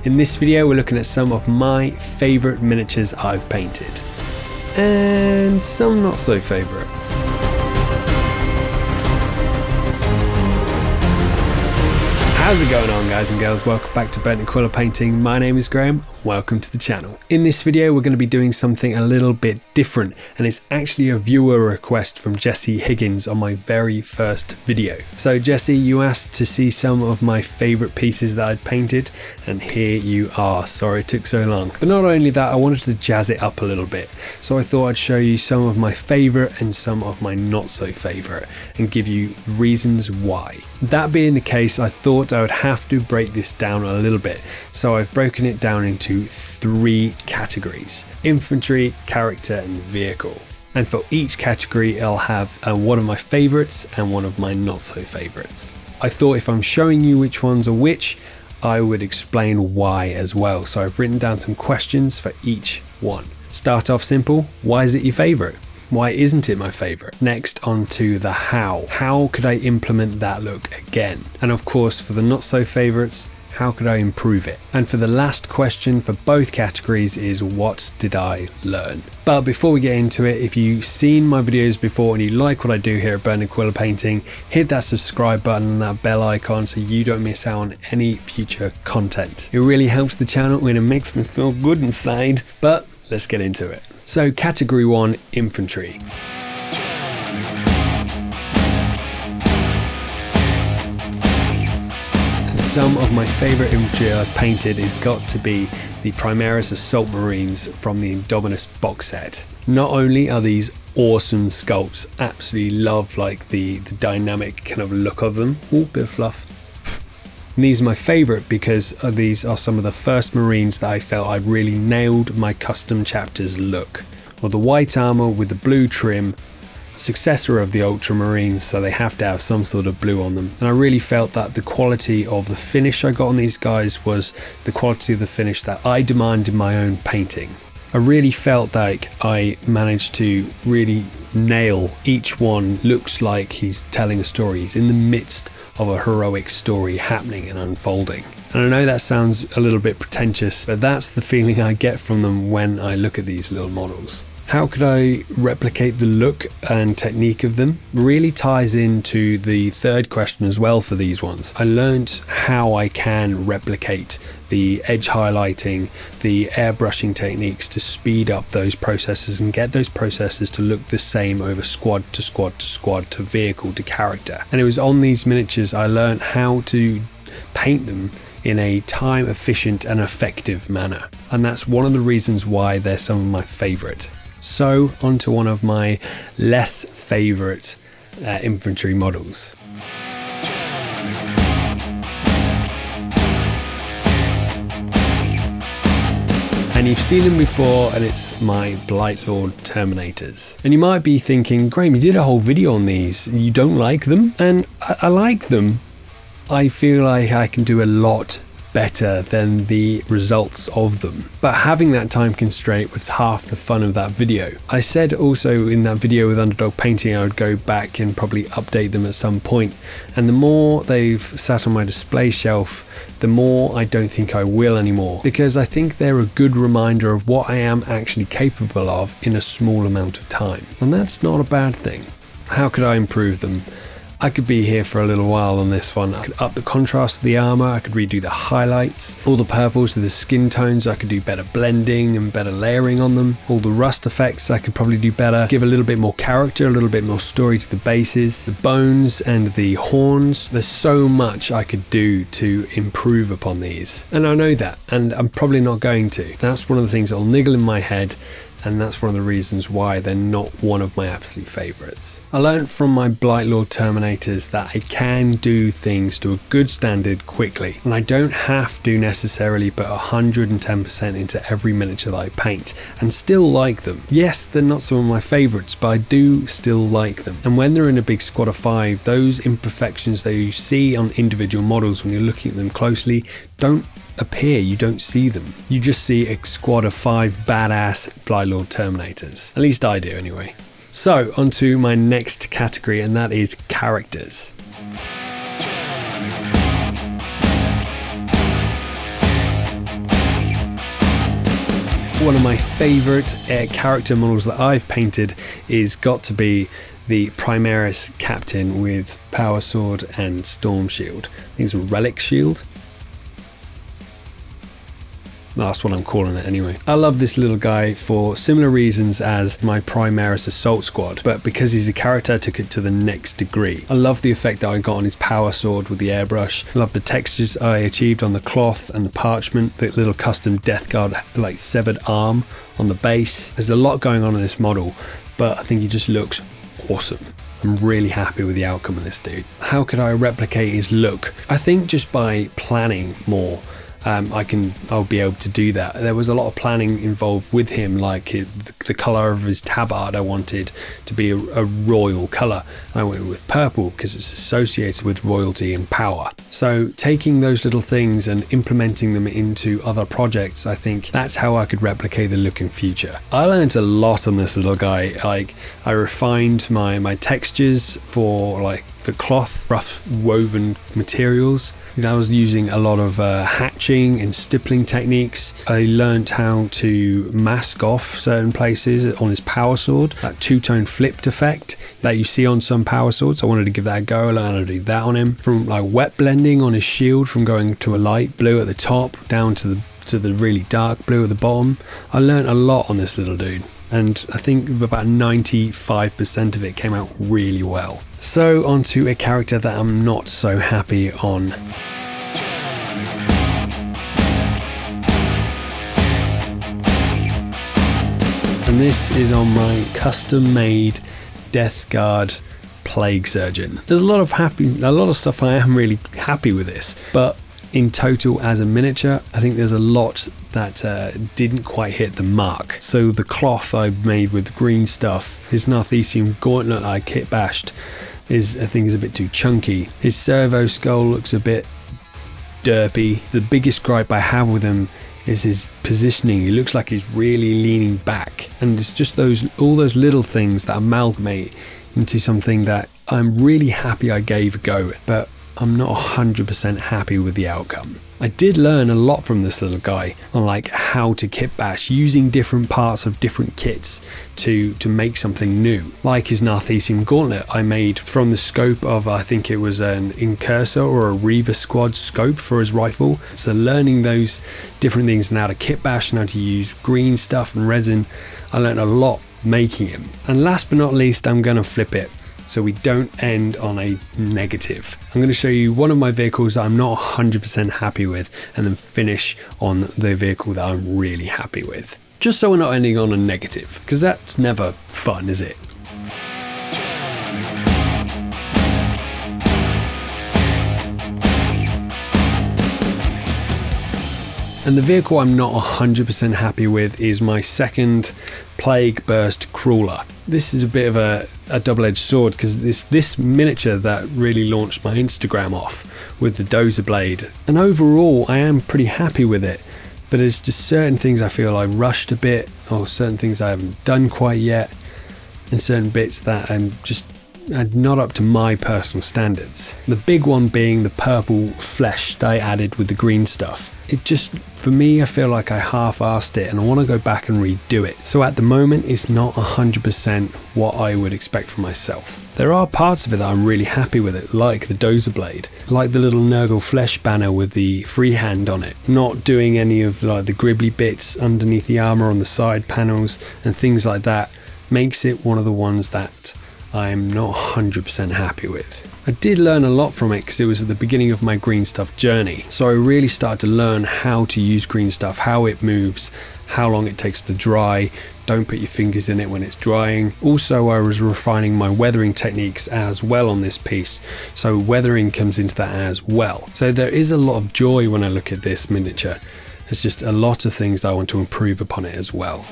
In this video we're looking at some of my favourite miniatures I've painted, and some not so favourite. How's it going on, guys and girls? Welcome back to Burnt Aquila Painting. My name is Graham. Welcome to the channel. In this video we're going to be doing something a little bit different, and it's actually a viewer request from Jesse Higgins on my very first video. So Jesse, you asked to see some of my favourite pieces that I'd painted, and here you are. Sorry it took so long. But not only that, I wanted to jazz it up a little bit, so I thought I'd show you some of my favourite and some of my not so favourite and give you reasons why. That being the case, I thought I would have to break this down a little bit, so I've broken it down into 3 categories: infantry, character and vehicle. And for each category I'll have one of my favourites and one of my not so favourites. I thought if I'm showing you which ones are which, I would explain why as well, so I've written down some questions for each one. Start off simple: why is it your favourite? Why isn't it my favourite? Next, on to the how. How could I implement that look again? And of course, for the not so favourites, how could I improve it? And for the last question for both categories is, what did I learn? But before we get into it, if you've seen my videos before and you like what I do here at Burnt Aquila Painting, hit that subscribe button and that bell icon so you don't miss out on any future content. It really helps the channel and it makes me feel good inside. But let's get into it. So category 1, infantry. And some of my favourite infantry I've painted has got to be the Primaris Assault Marines from the Indominus box set. Not only are these awesome sculpts, absolutely love like the dynamic kind of look of them. Ooh, bit of fluff. And these are my favourite because these are some of the first Marines that I felt I'd really nailed my custom chapters look. Well, the white armour with the blue trim, successor of the Ultramarines, so they have to have some sort of blue on them. And I really felt that the quality of the finish I got on these guys was the quality of the finish that I demand in my own painting. I really felt like I managed to really nail each one. Looks like he's telling a story. He's in the midst of a heroic story happening and unfolding. And I know that sounds a little bit pretentious, but that's the feeling I get from them when I look at these little models. How could I replicate the look and technique of them? Really ties into the third question as well for these ones. I learned how I can replicate the edge highlighting, the airbrushing techniques to speed up those processes and get those processes to look the same over squad to squad to squad to vehicle to character. And it was on these miniatures I learned how to paint them in a time efficient and effective manner. And that's one of the reasons why they're some of my favourite. So onto one of my less favourite infantry models. And you've seen them before, and it's my Blightlord Terminators. And you might be thinking, Graham, you did a whole video on these, you don't like them? And I like them. I feel like I can do a lot better than the results of them, but having that time constraint was half the fun of that video. I said also in that video with Underdog Painting I would go back and probably update them at some point, and the more they've sat on my display shelf, the more I don't think I will anymore, because I think they're a good reminder of what I am actually capable of in a small amount of time, and that's not a bad thing. How could I improve them? I could be here for a little while on this one. I could up the contrast of the armour, I could redo the highlights, all the purples to the skin tones, I could do better blending and better layering on them. All the rust effects I could probably do better, give a little bit more character, a little bit more story to the bases, the bones and the horns. There's so much I could do to improve upon these. And I know that, and I'm probably not going to. That's one of the things that'll niggle in my head, and that's one of the reasons why they're not one of my absolute favourites. I learned from my Blightlord Terminators that I can do things to a good standard quickly, and I don't have to necessarily put 110% into every miniature that I paint and still like them. Yes, they're not some of my favourites, but I do still like them. And when they're in a big squad of 5, those imperfections that you see on individual models when you're looking at them closely don't appear. You don't see them. You just see a squad of 5 badass Blightlord Terminators. At least I do anyway. So onto my next category, and that is characters. One of my favourite character models that I've painted is got to be the Primaris captain with power sword and storm shield. I think it's a relic shield. That's what I'm calling it anyway. I love this little guy for similar reasons as my Primaris assault squad, but because he's a character, I took it to the next degree. I love the effect that I got on his power sword with the airbrush. I love the textures I achieved on the cloth and the parchment, the little custom Death Guard like severed arm on the base. There's a lot going on in this model, but I think he just looks awesome. I'm really happy with the outcome of this dude. How could I replicate his look? I think just by planning more. I'll be able to do that. There was a lot of planning involved with him, like the colour of his tabard I wanted to be a royal colour. I went with purple because it's associated with royalty and power. So taking those little things and implementing them into other projects, I think that's how I could replicate the look in future. I learned a lot on this little guy. Like, I refined my textures for cloth, rough woven materials. I was using a lot of hatching and stippling techniques. I learned how to mask off certain places on his power sword. That two-tone flipped effect that you see on some power swords, I wanted to give that a go. I learned how to do that on him. From like wet blending on his shield, from going to a light blue at the top down to the really dark blue at the bottom. I learned a lot on this little dude, and I think about 95% of it came out really well. So onto a character that I'm not so happy on. And this is on my custom-made Death Guard Plague Surgeon. There's a lot of stuff I am really happy with this, but in total as a miniature, I think there's a lot that didn't quite hit the mark. So the cloth I made with green stuff, his Narthesium gauntlet I kit bashed, I think is a bit too chunky. His servo skull looks a bit derpy. The biggest gripe I have with him is his positioning. He looks like he's really leaning back, and it's just all those little things that amalgamate into something that I'm really happy I gave a go, but I'm not 100% happy with the outcome. I did learn a lot from this little guy on like how to kit bash, using different parts of different kits to make something new. Like his Narthesium gauntlet I made from the scope of, I think it was an Incursor or a Reaver squad scope for his rifle. So learning those different things and how to kit bash and how to use green stuff and resin, I learned a lot making him. And last but not least, I'm going to flip it so we don't end on a negative. I'm going to show you one of my vehicles that I'm not 100% happy with, and then finish on the vehicle that I'm really happy with. Just so we're not ending on a negative, because that's never fun, is it? And the vehicle I'm not 100% happy with is my second Plague Burst Crawler. This is a bit of a double-edged sword, because it's this miniature that really launched my Instagram off with the dozer blade. And overall, I am pretty happy with it, but there's just certain things I feel I rushed a bit, or certain things I haven't done quite yet, and certain bits that I'm just not up to my personal standards. The big one being the purple flesh that I added with the green stuff. It just, for me, I feel like I half-assed it and I want to go back and redo it. So at the moment, it's not 100% what I would expect from myself. There are parts of it that I'm really happy with it, like the dozer blade, like the little Nurgle flesh banner with the freehand on it, not doing any of like the gribbly bits underneath the armor on the side panels and things like that, makes it one of the ones that I'm not 100% happy with. I did learn a lot from it because it was at the beginning of my green stuff journey. So I really started to learn how to use green stuff, how it moves, how long it takes to dry. Don't put your fingers in it when it's drying. Also, I was refining my weathering techniques as well on this piece. So weathering comes into that as well. So there is a lot of joy when I look at this miniature. There's just a lot of things that I want to improve upon it as well.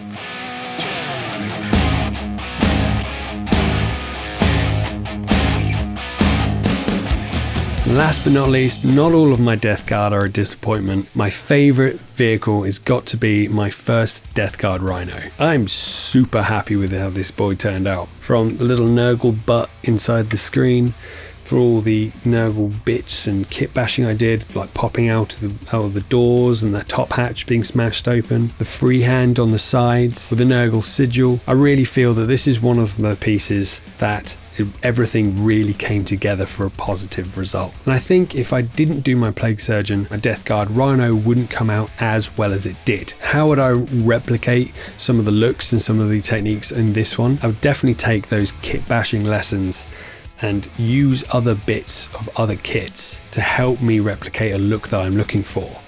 Last but not least, not all of my Death Guard are a disappointment. My favourite vehicle has got to be my first Death Guard Rhino. I'm super happy with how this boy turned out. From the little Nurgle butt inside the screen, for all the Nurgle bits and kit bashing I did, like popping out of the doors and the top hatch being smashed open, the freehand on the sides with the Nurgle sigil. I really feel that this is one of the pieces that everything really came together for a positive result. And I think if I didn't do my Plague Surgeon, my Death Guard Rhino wouldn't come out as well as it did. How would I replicate some of the looks and some of the techniques in this one? I would definitely take those kit bashing lessons and use other bits of other kits to help me replicate a look that I'm looking for.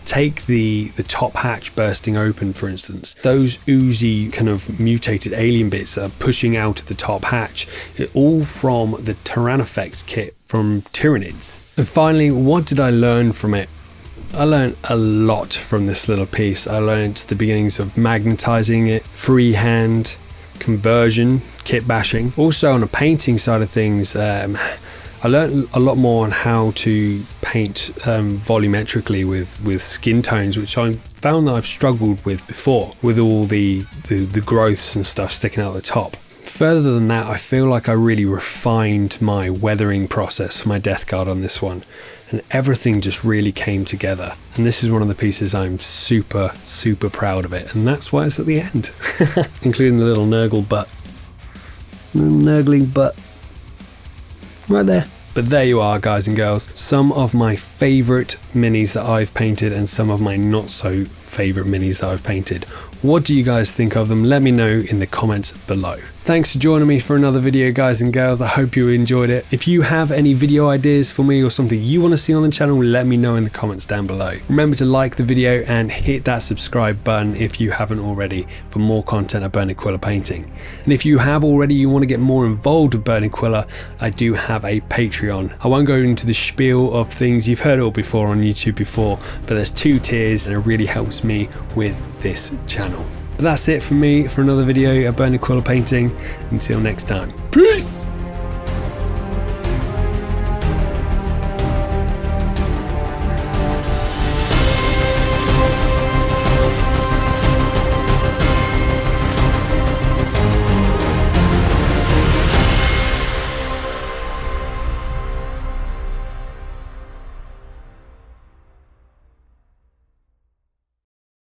Take the top hatch bursting open, for instance, those oozy kind of mutated alien bits that are pushing out of the top hatch, all from the Tyrannofex kit from Tyranids. And finally, what did I learn from it? I learned a lot from this little piece. I learned the beginnings of magnetizing it, freehand, conversion, kit bashing. Also on a painting side of things, I learned a lot more on how to paint volumetrically with skin tones, which I found that I've struggled with before, with all the growths and stuff sticking out the top. Further than that, I feel like I really refined my weathering process for my Death Guard on this one, and everything just really came together. And this is one of the pieces I'm super proud of it, and that's why it's at the end, including the little Nurgle butt, little Nurgling butt, right there. But there you are, guys and girls, some of my favourite minis that I've painted and some of my not so favourite minis that I've painted. What do you guys think of them? Let me know in the comments below. Thanks for joining me for another video, guys and girls. I hope you enjoyed it. If you have any video ideas for me or something you want to see on the channel, let me know in the comments down below. Remember to like the video and hit that subscribe button if you haven't already for more content of Burning Quilla painting. And if you have already, you want to get more involved with Burning Quilla, I do have a Patreon. I won't go into the spiel of things, you've heard it all before on YouTube before, but there's 2 tiers and it really helps me with this channel. But that's it for me for another video of Burning Quilla painting. Until next time, peace!